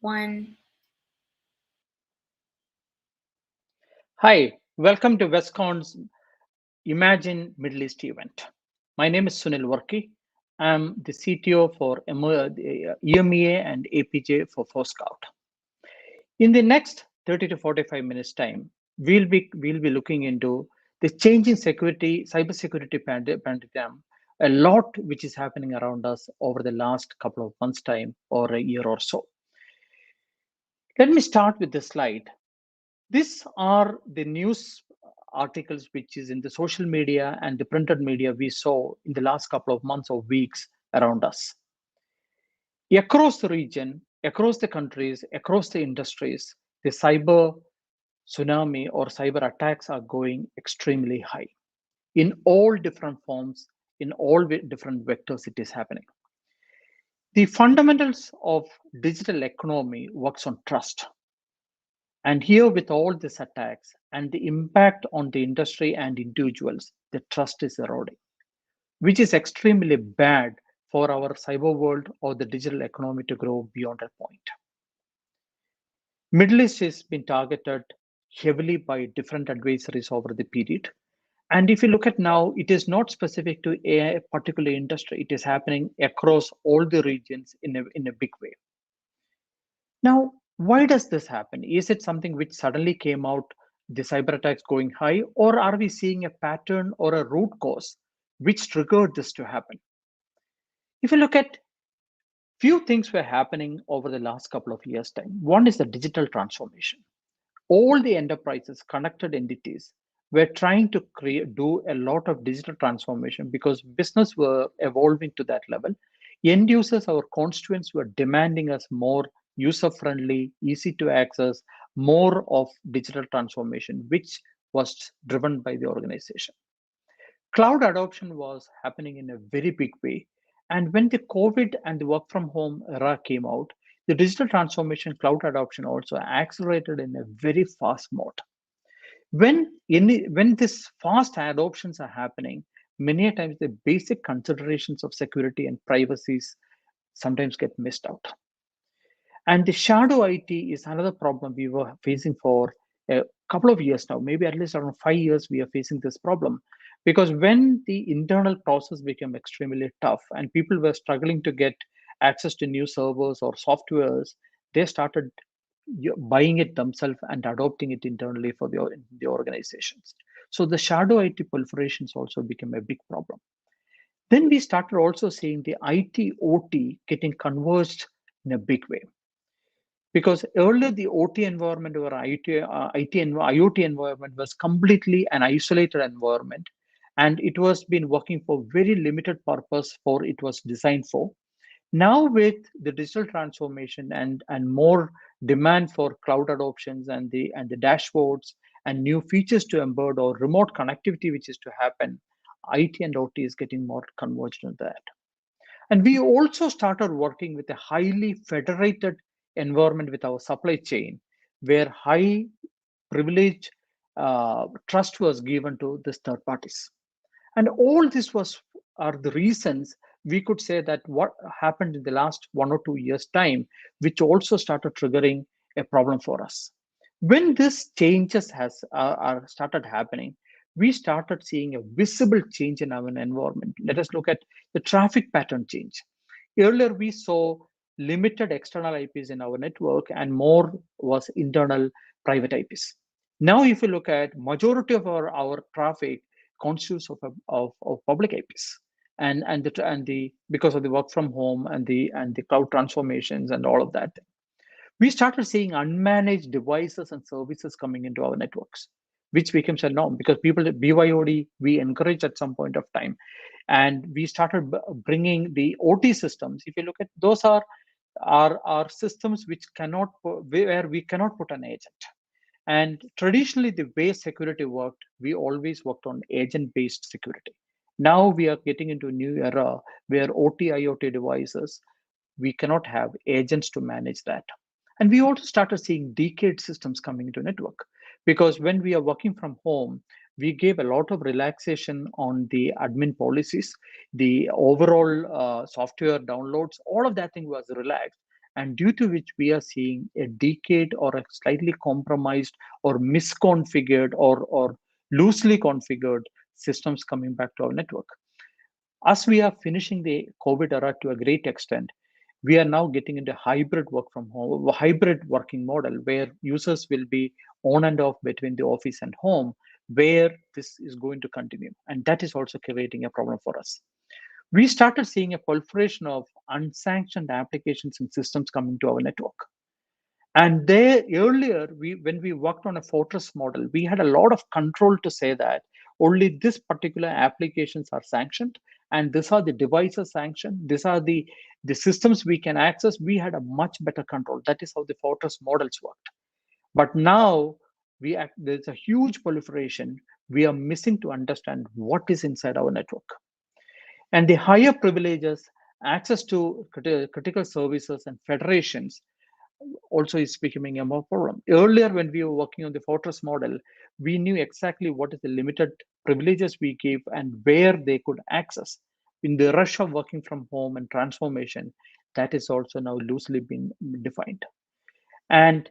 one. Hi, welcome to WestCon's Imagine Middle East event. My name is Sunil Varkey. I'm the CTO for the EMEA and APJ for FOSCOUT. In the next 30 to 45 minutes time, we'll be looking into the changing security, cybersecurity paradigm, a lot which is happening around us over the last couple of months time or a year or so. Let me start with this slide. These are the news articles which is in the social media and the printed media we saw in the last couple of months or weeks around us. Across the region, across the countries, across the industries, the cyber tsunami or cyber attacks are going extremely high in all different forms, in all different vectors it is happening. The fundamentals of digital economy works on trust. And here, with all these attacks and the impact on the industry and individuals, the trust is eroding, which is extremely bad for our cyber world or the digital economy to grow beyond a point. Middle East has been targeted heavily by different adversaries over the period. And if you look at now, it is not specific to a particular industry. It is happening across all the regions in a big way. Now, why does this happen? Is it something which suddenly came out, the cyber attacks going high, or are we seeing a pattern or a root cause which triggered this to happen? If you look at few things were happening over the last couple of years' time. One is the digital transformation. All the enterprises, connected entities, were trying to do a lot of digital transformation because business were evolving to that level. End users, our constituents, were demanding us more user friendly, easy to access, more of digital transformation, which was driven by the organization. Cloud adoption was happening in a very big way. And when the COVID and the work from home era came out, the digital transformation, cloud adoption also accelerated in a very fast mode. When this fast adoptions are happening, many a times the basic considerations of security and privacy sometimes get missed out. And the shadow IT is another problem we were facing for a couple of years now, maybe at least around 5 years, we are facing this problem. Because when the internal process became extremely tough and people were struggling to get access to new servers or softwares, they started buying it themselves and adopting it internally for the organizations. So the shadow IT proliferations also became a big problem. Then we started also seeing the IT OT getting converged in a big way because earlier the OT environment or IoT environment was completely an isolated environment, and it was been working for very limited purpose for it was designed for. Now with the digital transformation and more demand for cloud adoptions and the dashboards and new features to embed or remote connectivity which is to happen, IT and OT is getting more converged on that. And we also started working with a highly federated environment with our supply chain, where high privilege trust was given to these third parties. And all this was are the reasons we could say that what happened in the last 1 or 2 years' time, which also started triggering a problem for us. When this changes are started happening, we started seeing a visible change in our environment. Let us look at the traffic pattern change. Earlier, we saw limited external IPs in our network and more was internal private IPs. Now, if you look at majority of our traffic constitutes of public IPs and the because of the work from home and the cloud transformations and all of that, we started seeing unmanaged devices and services coming into our networks, which becomes a norm because people BYOD we encourage at some point of time, and we started bringing the OT systems. If you look at those are systems which cannot where we cannot put an agent. And traditionally, the way security worked, we always worked on agent-based security. Now we are getting into a new era where OT, IoT devices, we cannot have agents to manage that. And we also started seeing decade systems coming into network because when we are working from home, we gave a lot of relaxation on the admin policies, the overall software downloads, all of that thing was relaxed. and due to which we are seeing a decayed or a slightly compromised or misconfigured or loosely configured systems coming back to our network. As we are finishing the COVID era to a great extent, we are now getting into hybrid work from home, hybrid working model where users will be on and off between the office and home, where this is going to continue. And that is also creating a problem for us. We started seeing a proliferation of unsanctioned applications and systems coming to our network. And there earlier, when we worked on a fortress model, we had a lot of control to say that only this particular applications are sanctioned, and these are the devices sanctioned. These are the systems we can access. We had a much better control. That is how the fortress models worked. But now there's a huge proliferation. We are missing to understand what is inside our network. And the higher privileges, access to critical services and federations also is becoming a more problem. Earlier, when we were working on the fortress model, we knew exactly what is the limited privileges we gave and where they could access. In the rush of working from home and transformation, that is also now loosely been defined. And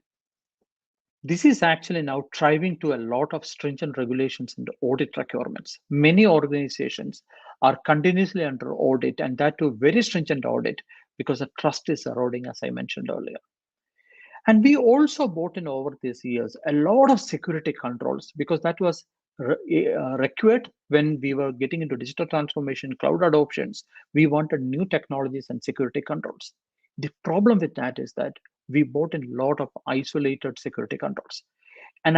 this is actually now driving to a lot of stringent regulations and audit requirements. Many organizations are continuously under audit, and that too very stringent audit because the trust is eroding, as I mentioned earlier. And we also brought in over these years a lot of security controls because that was required when we were getting into digital transformation, cloud adoptions. We wanted new technologies and security controls. The problem with that is that we brought in a lot of isolated security controls. An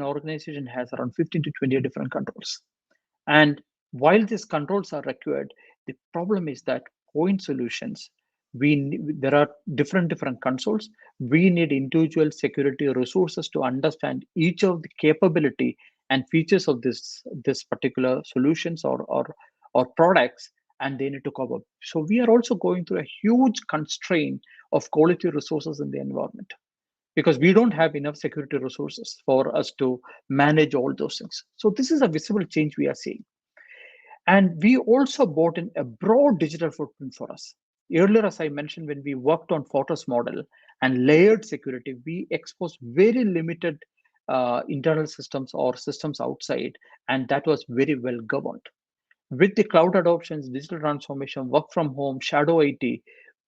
organization has around 15 to 20 different controls. And while these controls are required, the problem is that point solutions, there are different consoles. We need individual security resources to understand each of the capability and features of this particular solutions or products, and they need to cover. So we are also going through a huge constraint of quality resources in the environment because we don't have enough security resources for us to manage all those things. So this is a visible change we are seeing. And we also brought in a broad digital footprint for us. Earlier, as I mentioned, when we worked on Fortress model and layered security, we exposed very limited internal systems or systems outside, and that was very well governed. With the cloud adoptions, digital transformation, work from home, shadow IT,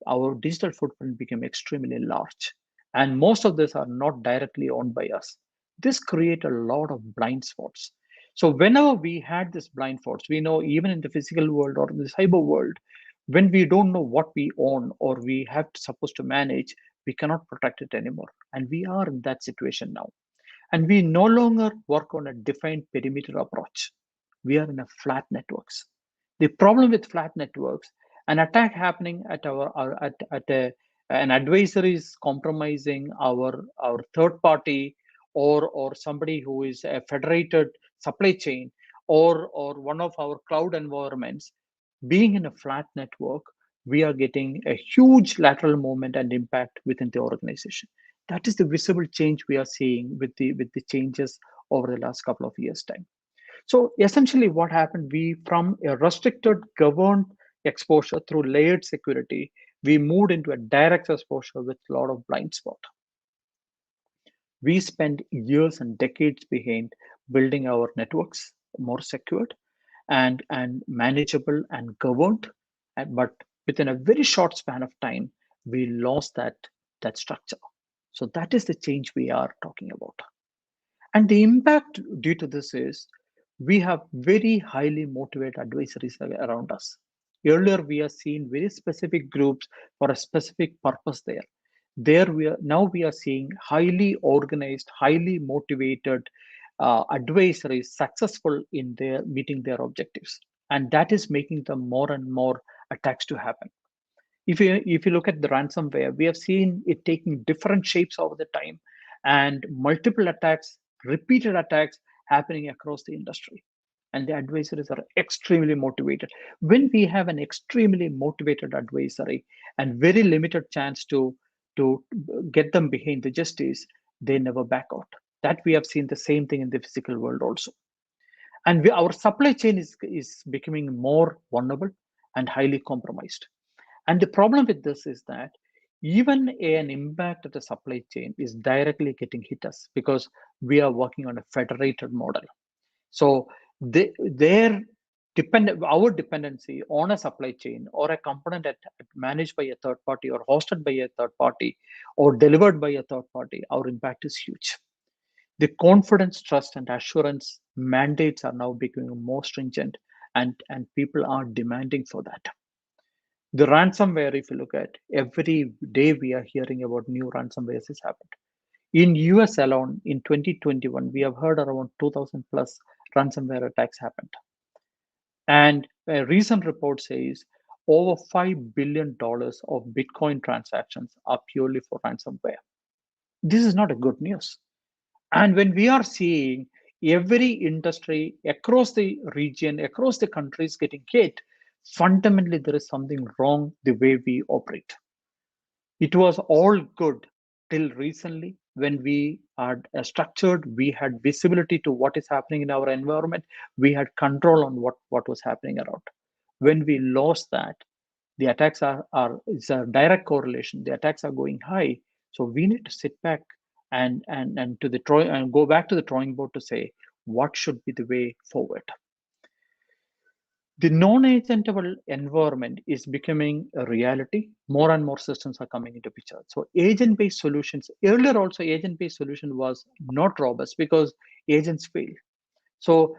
our digital footprint became extremely large. And most of these are not directly owned by us. This create a lot of blind spots. So whenever we had this blind spots, we know even in the physical world or in the cyber world, when we don't know what we own or we have to supposed to manage, we cannot protect it anymore. And we are in that situation now. And we no longer work on a defined perimeter approach. We are in a flat networks. The problem with flat networks, an attack happening at an adversary is compromising our third party or somebody who is a federated supply chain or one of our cloud environments. Being in a flat network, we are getting a huge lateral movement and impact within the organization. That is the visible change we are seeing with the changes over the last couple of years time. So essentially what happened, we from a restricted governed exposure through layered security, we moved into a direct exposure with a lot of blind spot. We spent years and decades behind building our networks more secured and manageable and governed, but within a very short span of time we lost that structure. So that is the change we are talking about. And the impact due to this is we have very highly motivated advisories around us. Earlier, we are seeing very specific groups for a specific purpose there. Now we are seeing highly organized, highly motivated advisories successful in their meeting their objectives, and that is making them more and more attacks to happen. If you look at the ransomware, we have seen it taking different shapes over the time and multiple attacks, repeated attacks happening across the industry. And the advisories are extremely motivated. When we have an extremely motivated advisory and very limited chance to get them behind the justice, they never back out. That we have seen the same thing in the physical world also. And our supply chain is becoming more vulnerable and highly compromised. And the problem with this is that Even an impact at the supply chain is directly getting hit us because we are working on a federated model. So their our dependency on a supply chain or a component managed by a third party or hosted by a third party or delivered by a third party, our impact is huge. The confidence, trust, and assurance mandates are now becoming more stringent, and people are demanding for that. The ransomware, if you look at every day, we are hearing about new ransomwares has happened. In US alone, in 2021, we have heard around 2,000 plus ransomware attacks happened. And a recent report says over $5 billion of Bitcoin transactions are purely for ransomware. This is not a good news. And when we are seeing every industry across the region, across the countries getting hit, fundamentally there is something wrong the way we operate. It was all good till recently when we had structured, we had visibility to what is happening in our environment, we had control on what was happening around. When we lost that, the attacks are it's a direct correlation. The attacks are going high, so we need to sit back and to the and go back to the drawing board to say what should be the way forward. The non-agentable environment is becoming a reality. More and more systems are coming into picture. So agent-based solutions, earlier also agent-based solution was not robust because agents fail. So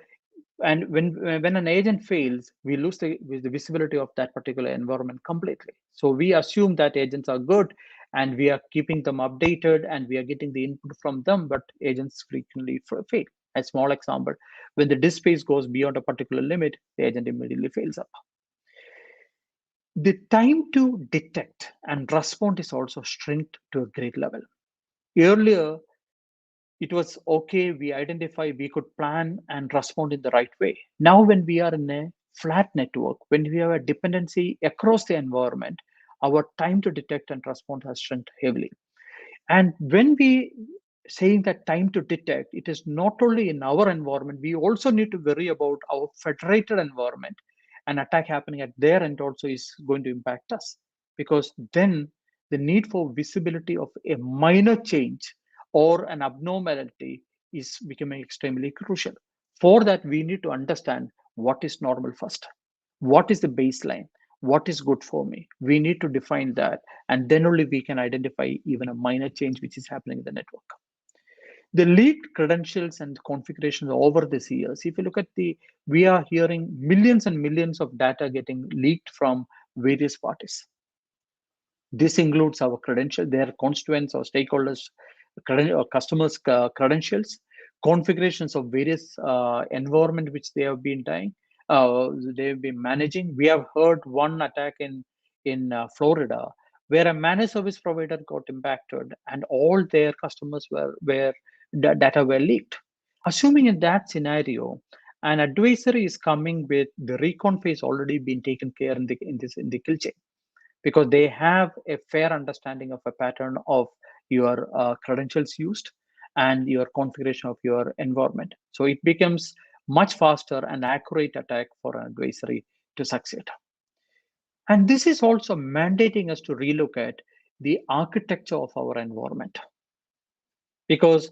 and when an agent fails, we lose the visibility of that particular environment completely. So we assume that agents are good and we are keeping them updated and we are getting the input from them, but agents frequently fail. A small example, when the disk space goes beyond a particular limit, the agent immediately fails up. The time to detect and respond is also shrinked to a great level. Earlier, it was okay, we identify, we could plan and respond in the right way. Now when we are in a flat network, when we have a dependency across the environment, our time to detect and respond has shrunk heavily. And when we saying that time to detect, it is not only in our environment, we also need to worry about our federated environment. An attack happening at their end also is going to impact us, because then the need for visibility of a minor change or an abnormality is becoming extremely crucial. For that, we need to understand what is normal first. What is the baseline? What is good for me? We need to define that, and then only we can identify even a minor change which is happening in the network. The leaked credentials and configurations over these years, if you look at we are hearing millions and millions of data getting leaked from various parties. This includes our credential, their constituents or stakeholders, or customers' credentials, configurations of various environment which they have been they've been managing. We have heard one attack in Florida where a managed service provider got impacted and all their customers were data were leaked. Assuming in that scenario, an advisory is coming with the recon phase already been taken care in the kill chain, because they have a fair understanding of a pattern of your credentials used and your configuration of your environment. So it becomes much faster and accurate attack for an advisory to succeed. And this is also mandating us to relook at the architecture of our environment, because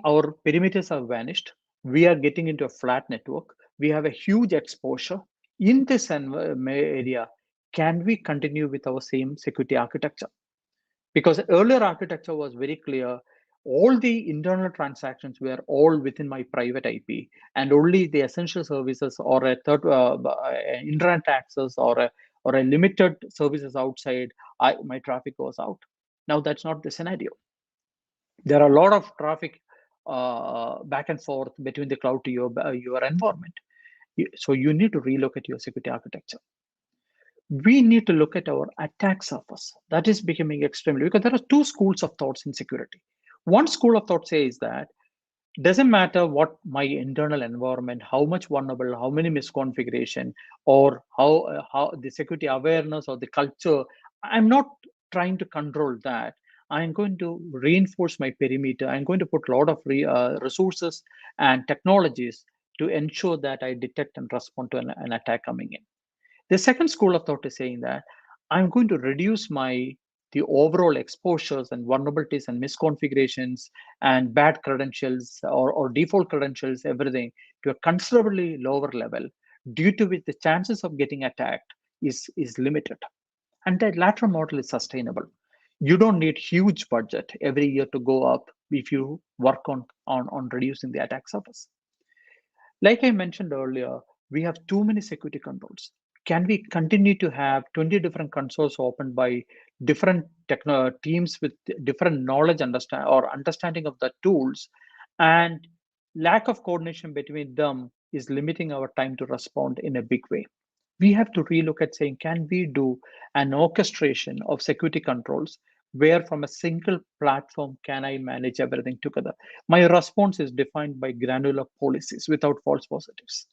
our perimeters have vanished. We are getting into a flat network. We have a huge exposure in this area. Can we continue with our same security architecture? Because earlier architecture was very clear. All the internal transactions were all within my private IP, and only the essential services or a third internet access or a limited services outside, my traffic goes out. Now that's not the scenario. There are a lot of traffic back and forth between the cloud to your environment. So you need to relook at your security architecture. We need to look at our attack surface. That is becoming extremely, because there are two schools of thoughts in security. One school of thought says that doesn't matter what my internal environment, how much vulnerable, how many misconfiguration, or how the security awareness or the culture, I'm not trying to control that. I'm going to reinforce my perimeter. I'm going to put a lot of resources and technologies to ensure that I detect and respond to an attack coming in. The second school of thought is saying that I'm going to reduce my the overall exposures and vulnerabilities and misconfigurations and bad credentials or default credentials, everything to a considerably lower level, due to which the chances of getting attacked is limited. And that latter model is sustainable. You don't need huge budget every year to go up if you work on reducing the attack surface. Like I mentioned earlier, we have too many security controls. Can we continue to have 20 different consoles opened by different teams with different knowledge or understanding of the tools, and lack of coordination between them is limiting our time to respond in a big way? We have to relook at saying, can we do an orchestration of security controls where from a single platform can I manage everything together? My response is defined by granular policies without false positives.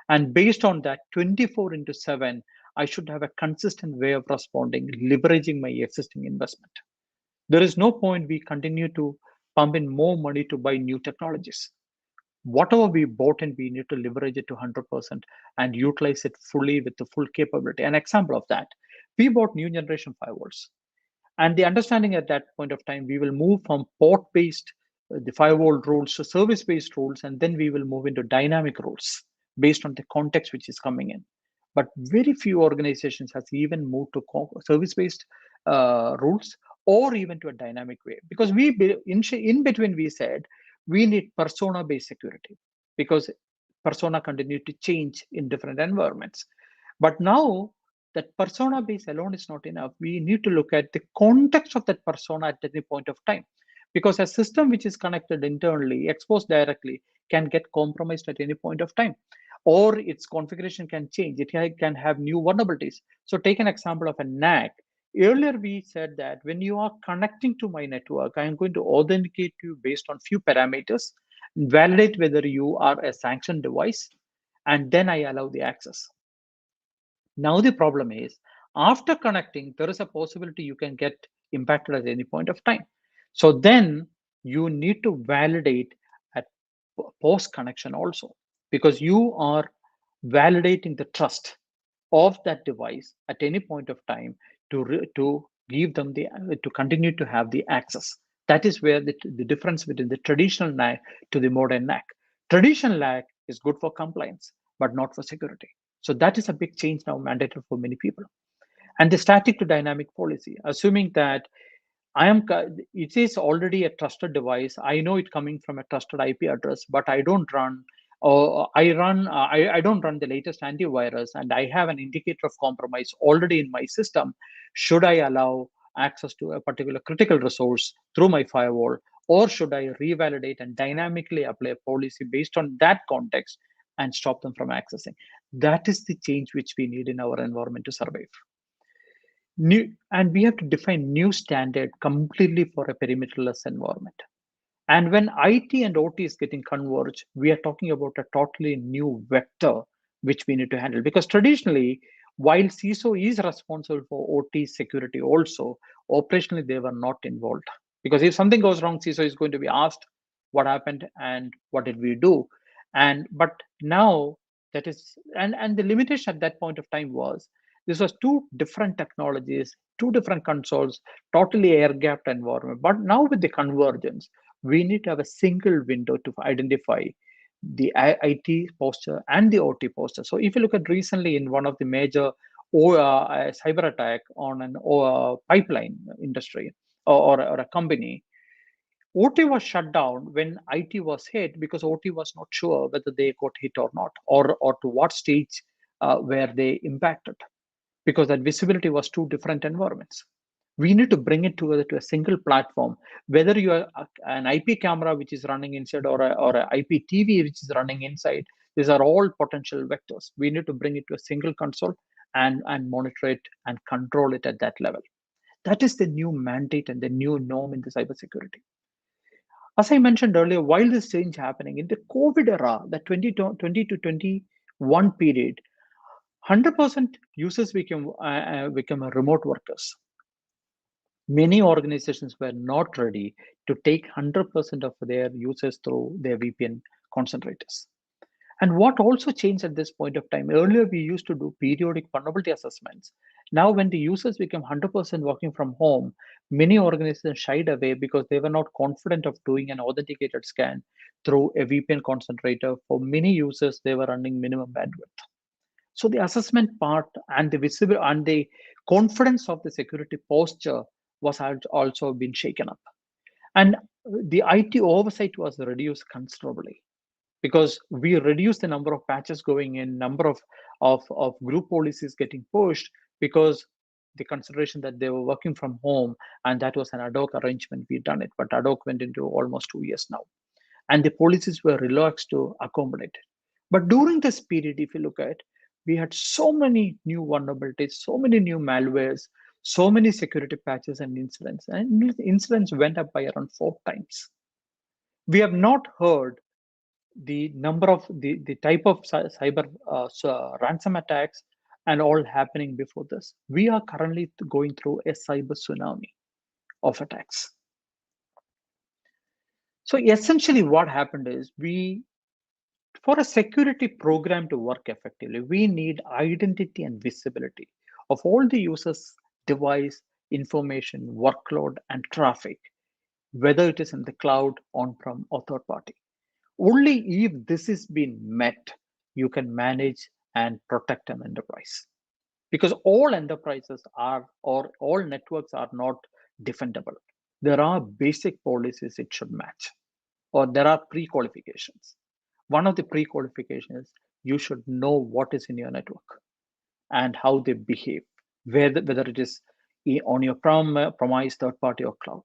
And based on that, 24 into 7, I should have a consistent way of responding, leveraging my existing investment. There is no point we continue to pump in more money to buy new technologies. Whatever we bought in, we need to leverage it to 100% and utilize it fully with the full capability. An example of that, we bought new generation firewalls. And the understanding at that point of time, we will move from port-based the firewall rules to service-based rules, and then we will move into dynamic rules based on the context which is coming in. But very few organizations has even moved to service-based rules or even to a dynamic way, because in between we said we need persona-based security because persona continue to change in different environments. But now that persona base alone is not enough. We need to look at the context of that persona at any point of time. Because a system which is connected internally, exposed directly, can get compromised at any point of time. Or its configuration can change. It can have new vulnerabilities. So take an example of a NAC. Earlier, we said that when you are connecting to my network, I am going to authenticate you based on few parameters, validate whether you are a sanctioned device, and then I allow the access. Now the problem is, after connecting, there is a possibility you can get impacted at any point of time. So then you need to validate at post connection also, because you are validating the trust of that device at any point of time to give them to continue to have the access. That is where the difference between the traditional NAC to the modern NAC. Traditional NAC is good for compliance, but not for security. So that is a big change now mandated for many people. And the static to dynamic policy, assuming that it is already a trusted device. I know it coming from a trusted IP address, but I don't run, or I don't run the latest antivirus, and I have an indicator of compromise already in my system. Should I allow access to a particular critical resource through my firewall, or should I revalidate and dynamically apply a policy based on that context and stop them from accessing? That is the change which we need in our environment to survive. And we have to define new standard completely for a perimeterless environment. And when IT and OT is getting converged, we are talking about a totally new vector which we need to handle. Because traditionally, while CISO is responsible for OT security also, operationally they were not involved. Because if something goes wrong, CISO is going to be asked what happened and what did we do. But now that is, and the limitation at that point of time was this was two different technologies, two different consoles, totally air-gapped environment. But now with the convergence, we need to have a single window to identify the IT posture and the OT posture. So if you look at recently in one of the major cyber attack on an pipeline industry or a company, OT was shut down when IT was hit because OT was not sure whether they got hit or not, or to what stage were they impacted, because that visibility was two different environments. We need to bring it together to a single platform, whether you are an IP camera which is running inside or a IP TV which is running inside. These are all potential vectors. We need to bring it to a single console and monitor it and control it at that level. That is the new mandate and the new norm in the cybersecurity. As I mentioned earlier, while this change happening in the COVID era, the 2020 to 21 period, 100% users become remote workers. Many organizations were not ready to take 100% of their users through their VPN concentrators. And what also changed at this point of time, earlier we used to do periodic vulnerability assessments. Now, when the users became 100% working from home, many organizations shied away because they were not confident of doing an authenticated scan through a VPN concentrator. For many users, they were running minimum bandwidth. So the assessment part and the visible and the confidence of the security posture was also been shaken up. And the IT oversight was reduced considerably because we reduced the number of patches going in, number of group policies getting pushed because the consideration that they were working from home, and that was an ad hoc arrangement. We done it, but ad hoc went into almost 2 years now, and the policies were relaxed to accommodate it. But during this period, if you look at, we had so many new vulnerabilities, so many new malwares, so many security patches and incidents went up by around 4 times. We have not heard the number of the type of cyber ransom attacks and all happening before this. We are currently going through a cyber tsunami of attacks. So essentially what happened is, we for a security program to work effectively, we need identity and visibility of all the users, device, information, workload, and traffic, whether it is in the cloud, on-prem, or third party. Only if this is being met, you can manage and protect an enterprise. Because all enterprises are, or all networks are not defendable. There are basic policies it should match, or there are pre-qualifications. One of the pre-qualifications is you should know what is in your network and how they behave, whether it is on your premise, third party, or cloud.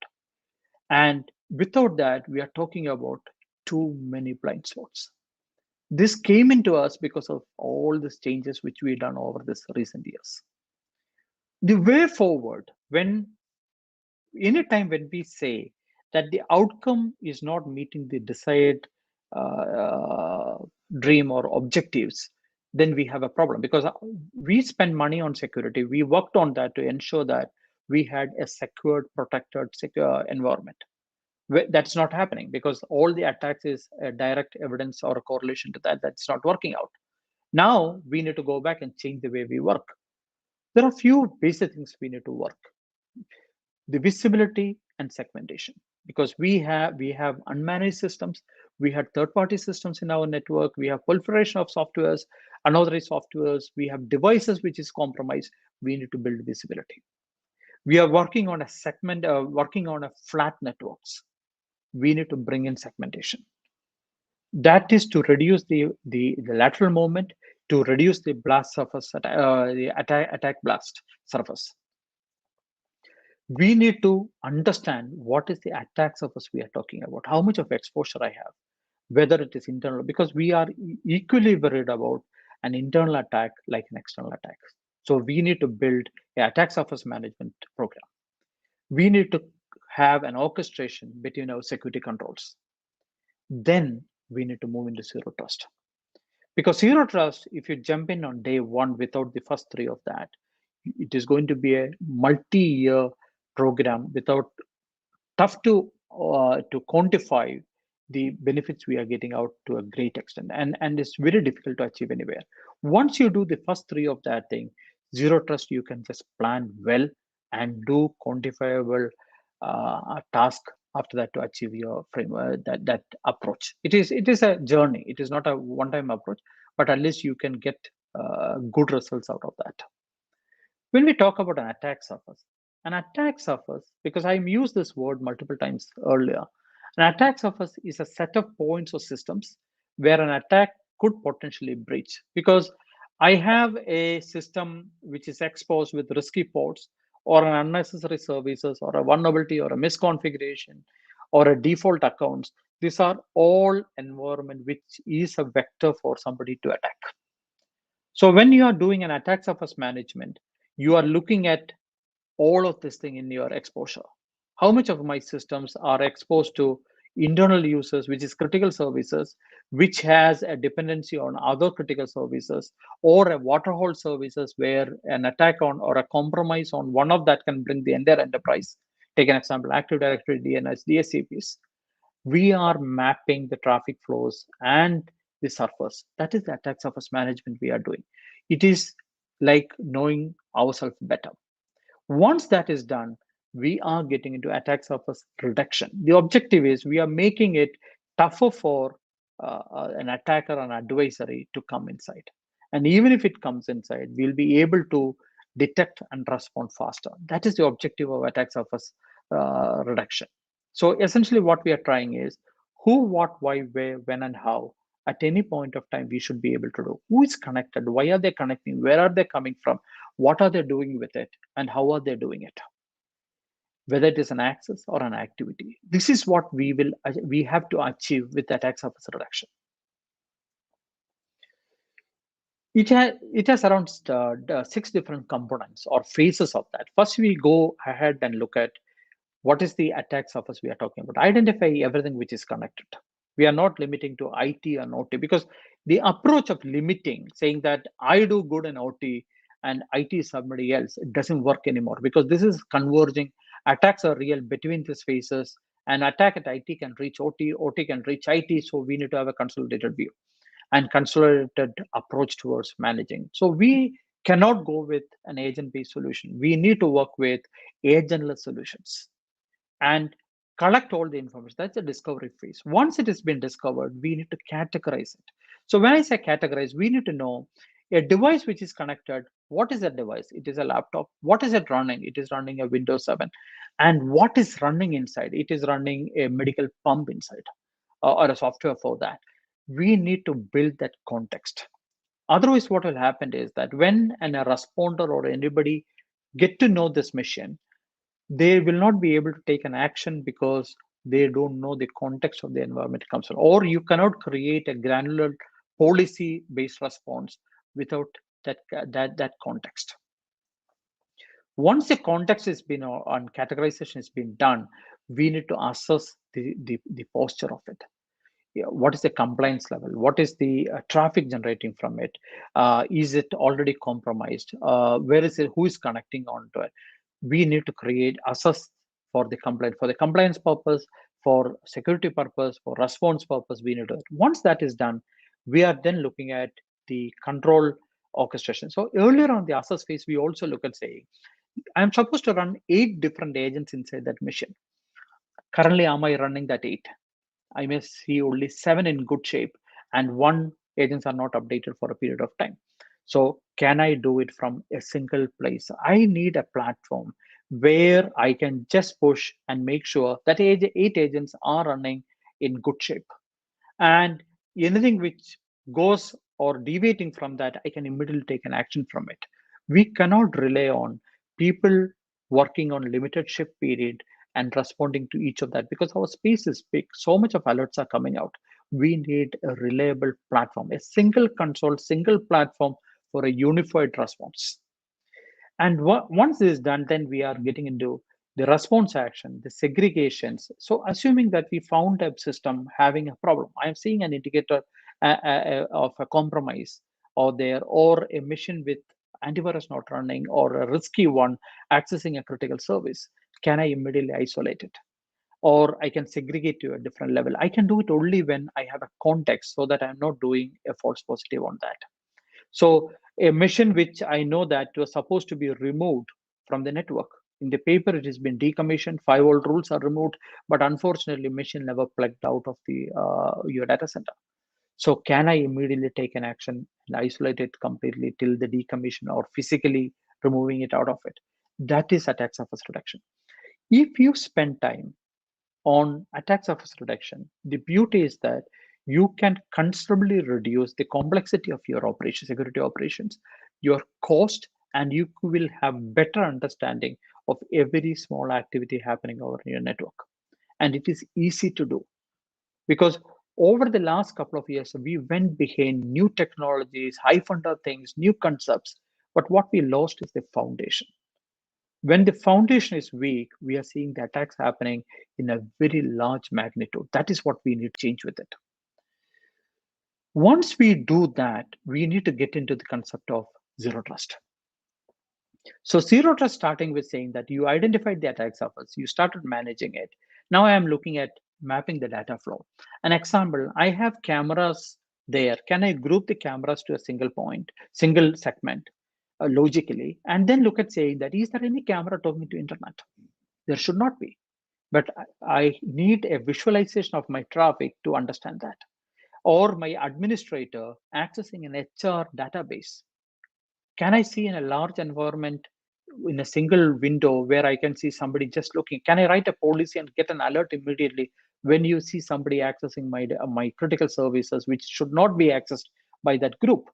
And without that, we are talking about too many blind spots. This came into us because of all these changes which we've done over this recent years. The way forward, when anytime when we say that the outcome is not meeting the desired uh, dream or objectives, then we have a problem, because we spend money on security. We worked on that to ensure that we had a secured, protected, secure environment. That's not happening because all the attacks is a direct evidence or a correlation to that. That's not working out. Now we need to go back and change the way we work. There are few basic things we need to work: the visibility and segmentation, because we have unmanaged systems, we had third party systems in our network, we have proliferation of softwares, unauthorized softwares, we have devices which is compromised. We need to build visibility. We are working on a segment, working on a flat networks. We need to bring in segmentation. That is to reduce the lateral movement, to reduce the blast surface, the attack blast surface. We need to understand what is the attack surface we are talking about, how much of exposure I have, whether it is internal, because we are equally worried about an internal attack like an external attack. So we need to build an attack surface management program. We need to have an orchestration between our security controls. Then we need to move into zero trust. Because zero trust, if you jump in on day one without the first three of that, it is going to be a multi-year program without tough to quantify the benefits we are getting out to a great extent, and it's very difficult to achieve anywhere. Once you do the first three of that thing, zero trust, you can just plan well and do quantifiable task after that to achieve your framework, that approach. It is a journey, it is not a one-time approach, but at least you can get good results out of that. When we talk about an attack surface, because I used this word multiple times earlier, an attack surface is a set of points or systems where an attack could potentially breach. Because I have a system which is exposed with risky ports, or an unnecessary services, or a vulnerability, or a misconfiguration, or a default accounts. These are all environment which is a vector for somebody to attack. So when you are doing an attack surface management, you are looking at all of this thing in your exposure. How much of my systems are exposed to internal users, which is critical services, which has a dependency on other critical services, or a waterhole services where an attack on or a compromise on one of that can bring the entire enterprise. Take an example: Active Directory, DNS, DSCPs. We are mapping the traffic flows and the surface. That is the attack surface management we are doing. It is like knowing ourselves better. Once that is done, we are getting into attack surface reduction. The objective is we are making it tougher for an attacker or an adversary to come inside. And even if it comes inside, we'll be able to detect and respond faster. That is the objective of attack surface reduction. So essentially, what we are trying is who, what, why, where, when, and how. At any point of time, we should be able to do who is connected, why are they connecting, where are they coming from, what are they doing with it, and how are they doing it, whether it is an access or an activity. This is what we have to achieve with attack surface reduction. It has around six different components or phases of that. First, we go ahead and look at what is the attack surface we are talking about. Identify everything which is connected. We are not limiting to IT and OT, because the approach of limiting, saying that I do good in OT and IT is somebody else, it doesn't work anymore, because this is converging. Attacks are real between these phases. An attack at IT can reach OT, OT can reach IT. So we need to have a consolidated view and consolidated approach towards managing. So we cannot go with an agent-based solution. We need to work with agentless solutions and collect all the information. That's the discovery phase. Once it has been discovered, we need to categorize it. So when I say categorize, we need to know a device which is connected. What is that device? It is a laptop. What is it running? It is running a Windows 7. And what is running inside? It is running a medical pump inside, or a software for that. We need to build that context. Otherwise, what will happen is that when a responder or anybody get to know this mission, they will not be able to take an action because they don't know the context of the environment it comes from. Or you cannot create a granular policy based response without that context. Once the context has been on categorization has been done, we need to assess the posture of it. Yeah, what is the compliance level? What is the traffic generating from it? Is it already compromised? Where is it? Who is connecting onto it? We need to create assess for the compliance purpose, for security purpose, for response purpose. We need to. Once that is done, we are then looking at the control orchestration. So earlier on the assess phase, we also look at saying, I'm supposed to run 8 different agents inside that mission. Currently, am I running that 8? I may see only 7 in good shape, and 1 agents are not updated for a period of time. So can I do it from a single place? I need a platform where I can just push and make sure that 8 agents are running in good shape. And anything which goes or deviating from that, I can immediately take an action from it. We cannot rely on people working on limited shift period and responding to each of that, because our space is big. So much of alerts are coming out. We need a reliable platform, a single console, single platform for a unified response. And once this is done, then we are getting into the response action, the segregations. So assuming that we found a system having a problem, I am seeing an indicator of a compromise or there, or a mission with antivirus not running, or a risky one accessing a critical service. Can I immediately isolate it? Or I can segregate to a different level. I can do it only when I have a context, so that I'm not doing a false positive on that. So a mission which I know that was supposed to be removed from the network. In the paper, it has been decommissioned. Firewall rules are removed, but unfortunately, mission never plugged out of the your data center. So can I immediately take an action and isolate it completely till the decommission, or physically removing it out of it? That is attack surface reduction. If you spend time on attack surface reduction, the beauty is that you can considerably reduce the complexity of your operation, security operations, your cost, and you will have better understanding of every small activity happening over your network. And it is easy to do, because over the last couple of years, we went behind new technologies, high funder things, new concepts. But what we lost is the foundation. When the foundation is weak, we are seeing the attacks happening in a very large magnitude. That is what we need to change with it. Once we do that, we need to get into the concept of zero trust. So zero trust, starting with saying that you identified the attack surface, you started managing it. Now I am looking at mapping the data flow. An example, I have cameras there. Can I group the cameras to a single point, single segment? logically, and then look at saying that, is there any camera talking to internet? There should not be. But I need a visualization of my traffic to understand that. Or my administrator accessing an HR database. Can I see in a large environment in a single window where I can see somebody just looking? Can I write a policy and get an alert immediately when you see somebody accessing my critical services, which should not be accessed by that group?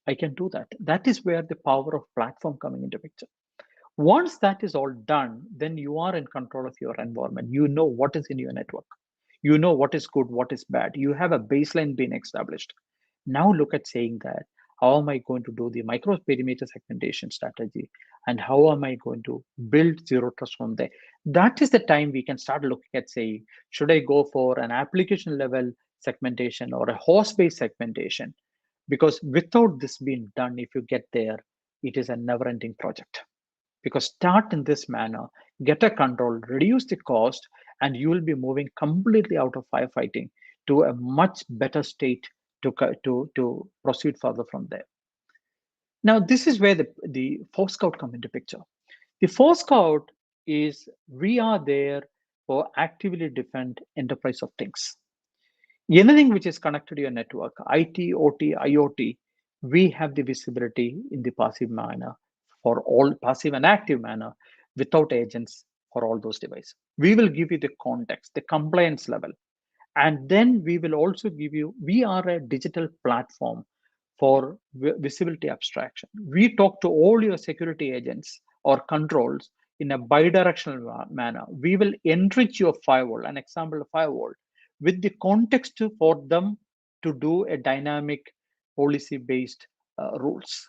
I can do that. That is where the power of platform coming into picture. Once that is all done, then you are in control of your environment. You know what is in your network. You know what is good, what is bad. You have a baseline being established. Now look at saying that, how am I going to do the micro perimeter segmentation strategy? And how am I going to build zero trust from there? That is the time we can start looking at saying, should I go for an application level segmentation or a host-based segmentation? Because without this being done, if you get there, it is a never-ending project. Because start in this manner, get a control, reduce the cost, and you will be moving completely out of firefighting to a much better state to proceed further from there. Now, this is where the Force Scout come into picture. The Force Scout is, we are there for actively defend enterprise of things. Anything which is connected to your network, IT, OT, IoT, we have the visibility in the passive manner for all passive and active manner without agents for all those devices. We will give you the context, the compliance level, and then we will also give you, we are a digital platform for visibility abstraction. We talk to all your security agents or controls in a bidirectional manner. We will enrich your firewall, an example of firewall, with the context for them to do a dynamic policy based rules.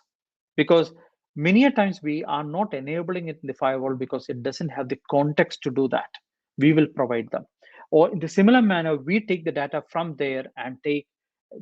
Because many a times we are not enabling it in the firewall because it doesn't have the context to do that. We will provide them. Or in the similar manner, we take the data from there and take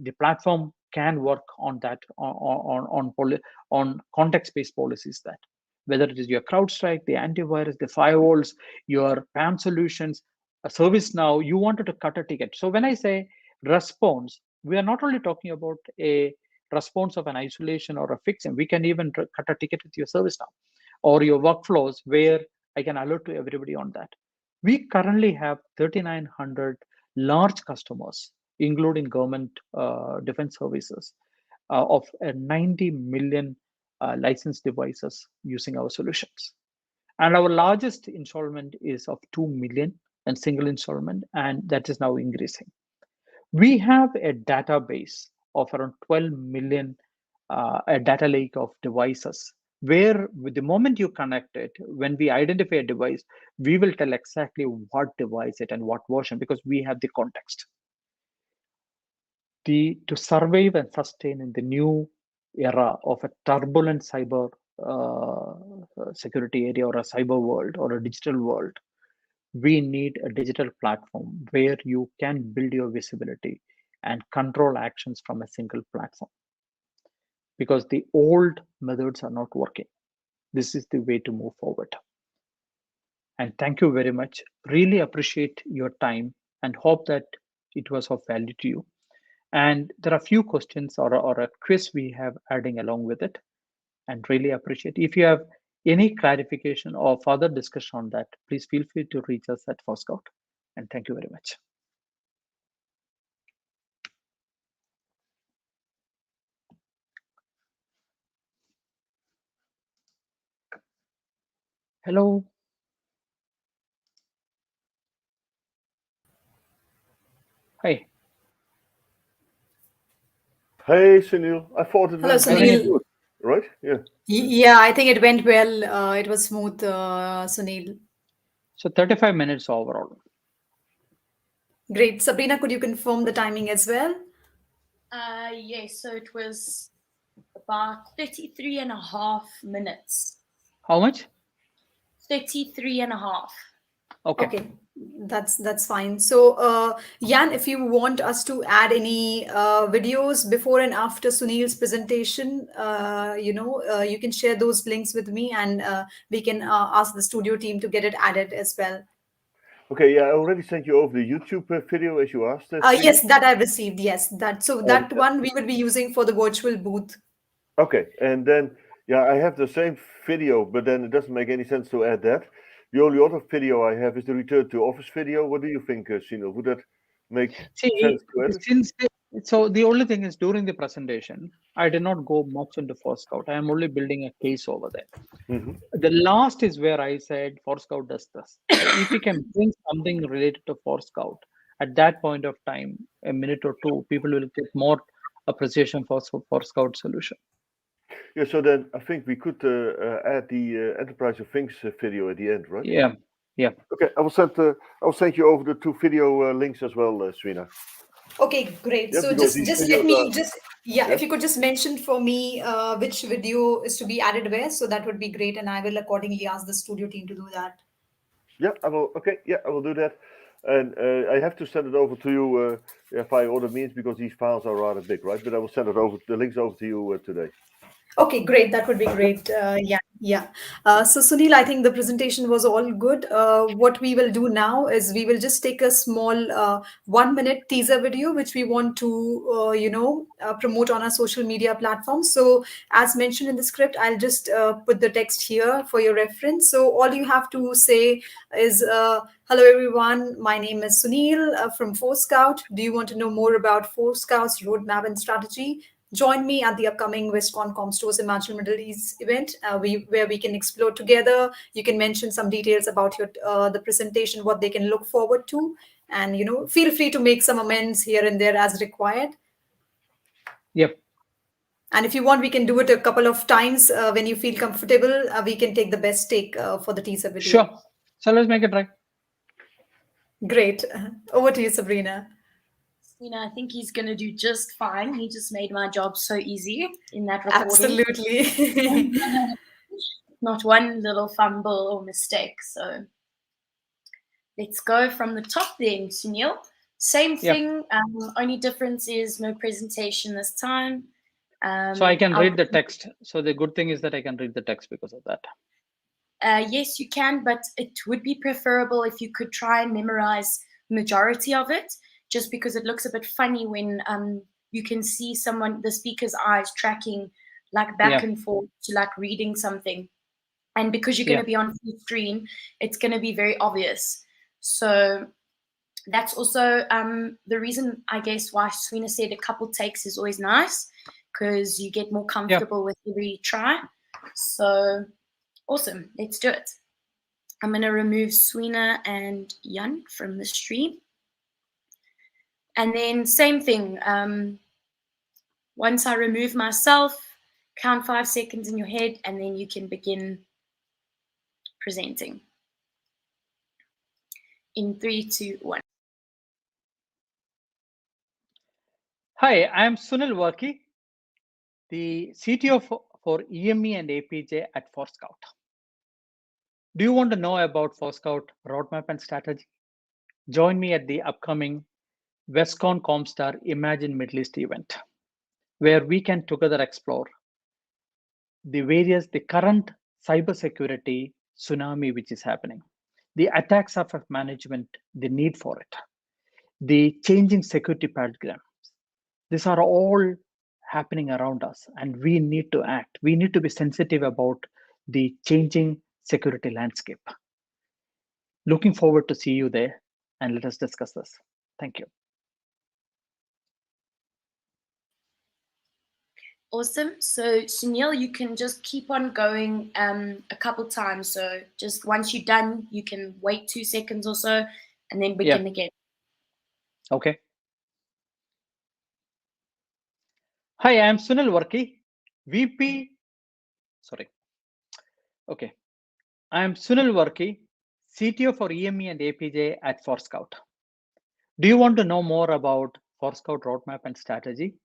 the platform can work on that on context-based policies, that whether it is your CrowdStrike, the antivirus, the firewalls, your PAM solutions, a service now, you wanted to cut a ticket. So when I say response, we are not only talking about a response of an isolation or a fixing. We can even cut a ticket with your service now or your workflows where I can alert to everybody on that. We currently have 3,900 large customers, including government defense services, of 90 million licensed devices using our solutions. And our largest installment is of 2 million and single installment, and that is now increasing. We have a database of around 12 million, a data lake of devices, where with the moment you connect it, when we identify a device, we will tell exactly what device it and what version, because we have the context. To survive and sustain in the new era of a turbulent cyber security area or a cyber world or a digital world, we need a digital platform where you can build your visibility and control actions from a single platform, because the old methods are not working. This is the way to move forward. And thank you very much. Really appreciate your time and hope that it was of value to you. And there are a few questions or a quiz we have adding along with it, and really appreciate. If you have any clarification or further discussion on that, please feel free to reach us at Force Scout. And thank you very much. Hello. Hi. Hey, Sunil. I thought it Hello, went really Sunil. good, right? Yeah. Yeah, I think it went well. It was smooth, Sunil. So 35 minutes overall. Great. Sabrina, could you confirm the timing as well? Yes, so it was about 33 and a half minutes. How much? 33 and a half. Okay. That's fine. So, Jan, if you want us to add any videos before and after Sunil's presentation, you can share those links with me, and we can ask the studio team to get it added as well. Okay, yeah, I already sent you over the YouTube video as you asked. Yes, that I received. Yes, that And one we will be using for the virtual booth. okay, and then Yeah, I have the same video, but then it doesn't make any sense to add that. The only other video I have is the return to office video. What do you think, Sunil? Would that make See, sense to add it? so the only thing is during the presentation, I did not go much into Scout. I am only building a case over there. Hmm. The last is where I said Scout does this. If you can bring something related to Scout at that point of time, a minute or two, people will get more appreciation for Scout solution. Yeah, so then I think we could add the Enterprise of Things video at the end, right? Yeah, yeah. Okay, I will send you over the two video links as well, Srina. Okay, great. Yeah, So because just these just videos let me are just yeah, yeah. if you could just mention for me which video is to be added where, so that would be great, and I will accordingly ask the studio team to do that. Yeah, I will. Okay, yeah, I will do that, and I have to send it over to you via other means because these files are rather big, right? But I will send the links over to you today. Okay, great. That would be great. Yeah, yeah. So, Sunil, I think the presentation was all good. What we will do now is we will just take a small 1 minute teaser video, which we want to, promote on our social media platforms. So, as mentioned in the script, I'll just put the text here for your reference. So, all you have to say is, hello, everyone. My name is Sunil from Scout. Do you want to know more about Scout's roadmap and strategy? Join me at the upcoming WestCon Comstores Imagine Middle East event, where we can explore together. You can mention some details about your the presentation, what they can look forward to, and feel free to make some amends here and there as required. Yep. And if you want, we can do it a couple of times when you feel comfortable. We can take the best take for the teaser video. Sure. So let's make it right. Great. Over to you, Sabrina. I think he's going to do just fine. He just made my job so easy in that recording. Absolutely. Not one little fumble or mistake. So let's go from the top then, Sunil. Same thing. Only difference is no presentation this time. So I can read the text. So the good thing is that I can read the text because of that. Yes, you can, but it would be preferable if you could try and memorize majority of it, just because it looks a bit funny when you can see the speaker's eyes tracking like back and forth to like reading something. And because you're going to be on full screen, it's going to be very obvious. So that's also the reason, I guess, why Srina said a couple takes is always nice, because you get more comfortable with every try. So awesome, let's do it. I'm going to remove Srina and Jan from the stream. And then same thing, once I remove myself, count 5 seconds in your head, and then you can begin presenting. In 3, 2, 1. Hi, I'm Sunil Varkey, the CTO for EME and APJ at Scout. Do you want to know about Scout roadmap and strategy? Join me at the upcoming WestCon Comstar Imagine Middle East event, where we can together explore the current cybersecurity tsunami which is happening, the attack surface management, the need for it, the changing security paradigms. These are all happening around us, and we need to act. We need to be sensitive about the changing security landscape. Looking forward to see you there, and let us discuss this. Thank you. Awesome. So Sunil, you can just keep on going a couple times. So just once you're done, you can wait 2 seconds or so and then begin again. Okay. Hi, I'm Sunil Varkey, VP. Sorry. Okay. I'm Sunil Varkey, CTO for EME and APJ at Scout. Do you want to know more about Scout roadmap and strategy?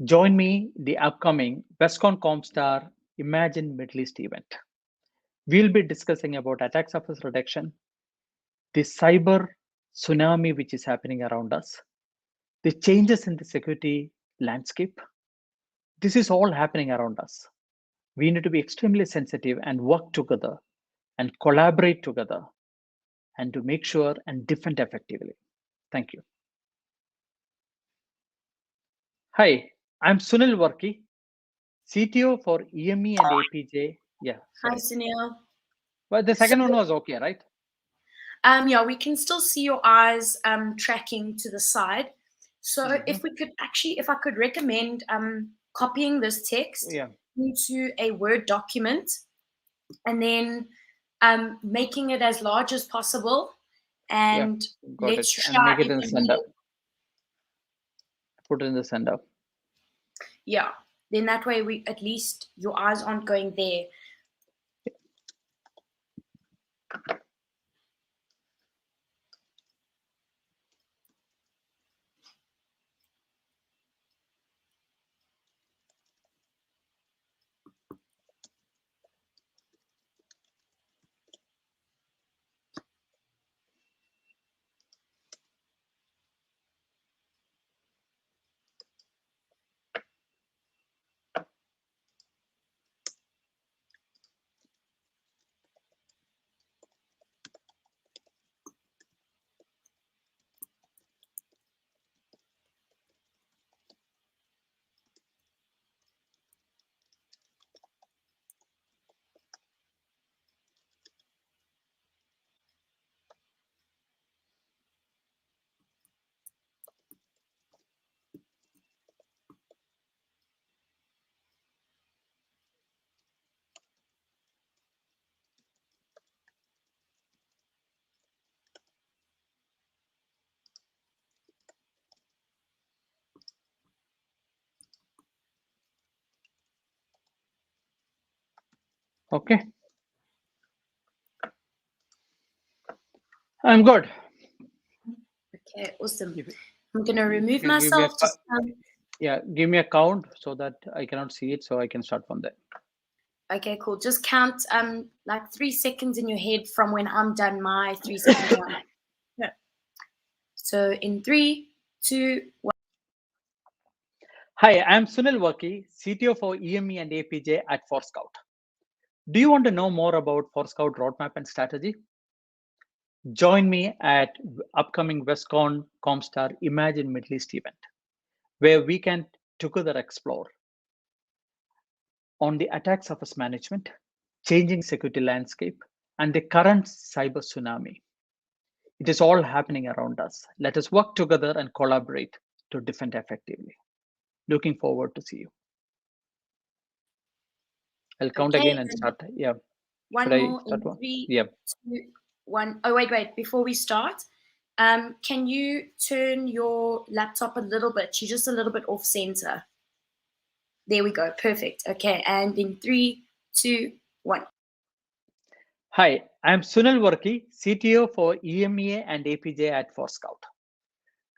Join me the upcoming WestCon Comstar Imagine Middle East event. We'll be discussing about attack surface reduction, the cyber tsunami which is happening around us, the changes in the security landscape. This is all happening around us. We need to be extremely sensitive and work together and collaborate together and to make sure and defend effectively. Thank you. Hi, I'm Sunil Varkey, CTO for EME and APJ. Yeah. Hi, Sorry. Sunil. But the second one was okay, right? Yeah, we can still see your eyes tracking to the side. So if we could actually, if I could recommend copying this text into a Word document and then making it as large as possible, and Got let's it. And try make it if in the we center. need- Put it in the center. Yeah, then that way we at least your eyes aren't going there. Okay. I'm good. Okay, awesome. If- I'm gonna remove Give me a myself. Just, Yeah, give me a count so that I cannot see it, so I can start from there. okay, cool. Just count like 3 seconds in your head from when I'm done my 3 second one. Yeah. So in 3, 2, 1. Hi, I'm Sunil Varkey, CTO for EME and APJ at ForScout. Do you want to know more about ForScout roadmap and strategy? Join me at upcoming WestCon Comstar Imagine Middle East event, where we can together explore on the attack surface management, changing security landscape, and the current cyber tsunami. It is all happening around us. Let us work together and collaborate to defend effectively. Looking forward to see you. I'll count Okay, again and start. Yeah. One Should I more start in one? 3, Yeah. 2, 1. Oh, wait. Before we start, can you turn your laptop a little bit? You're just a little bit off center. There we go. Perfect. Okay, and in 3, 2, 1. Hi, I'm Sunil Varkey, CTO for EMEA and APJ at ForScout.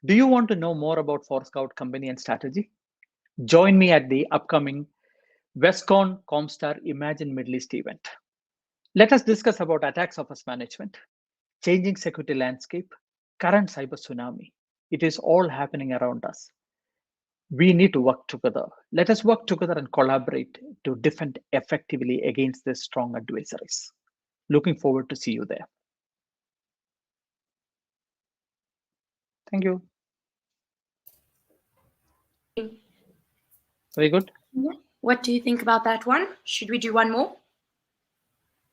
Do you want to know more about ForScout company and strategy? Join me at the upcoming WestCon Comstar Imagine Middle East event. Let us discuss about attack surface management, changing security landscape, current cyber tsunami. It is all happening around us. We need to work together. Let us work together and collaborate to defend effectively against these strong adversaries. Looking forward to see you there. Thank you. Very good. What do you think about that one? Should we do one more?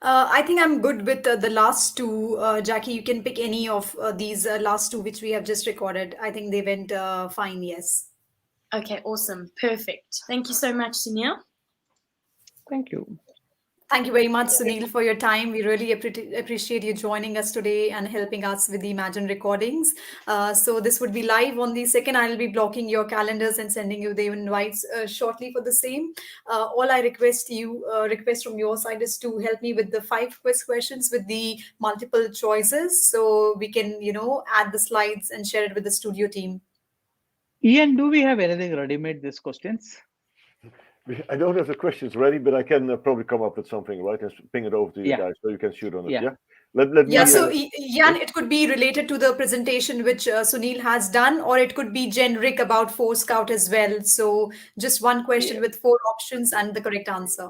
I think I'm good with the last two. Jackie, you can pick any of these last two which we have just recorded. I think they went fine, yes. Okay, awesome. Perfect. Thank you so much, Sunil. Thank you. Thank you very much, Sunil, for your time. We really appreciate you joining us today and helping us with the Imagine recordings. So this would be live on the 2nd. I'll be blocking your calendars and sending you the invites shortly for the same. All I request from your side is to help me with the 5 quiz questions with the multiple choices, so we can, add the slides and share it with the studio team. Ian, do we have anything ready-made these questions? I don't have the questions ready, but I can probably come up with something, right, and ping it over to you guys so you can shoot on it. Yeah. Let me. So Jan, it could be related to the presentation which Sunil has done, or it could be generic about ForScout as well. So just one question with 4 options and the correct answer.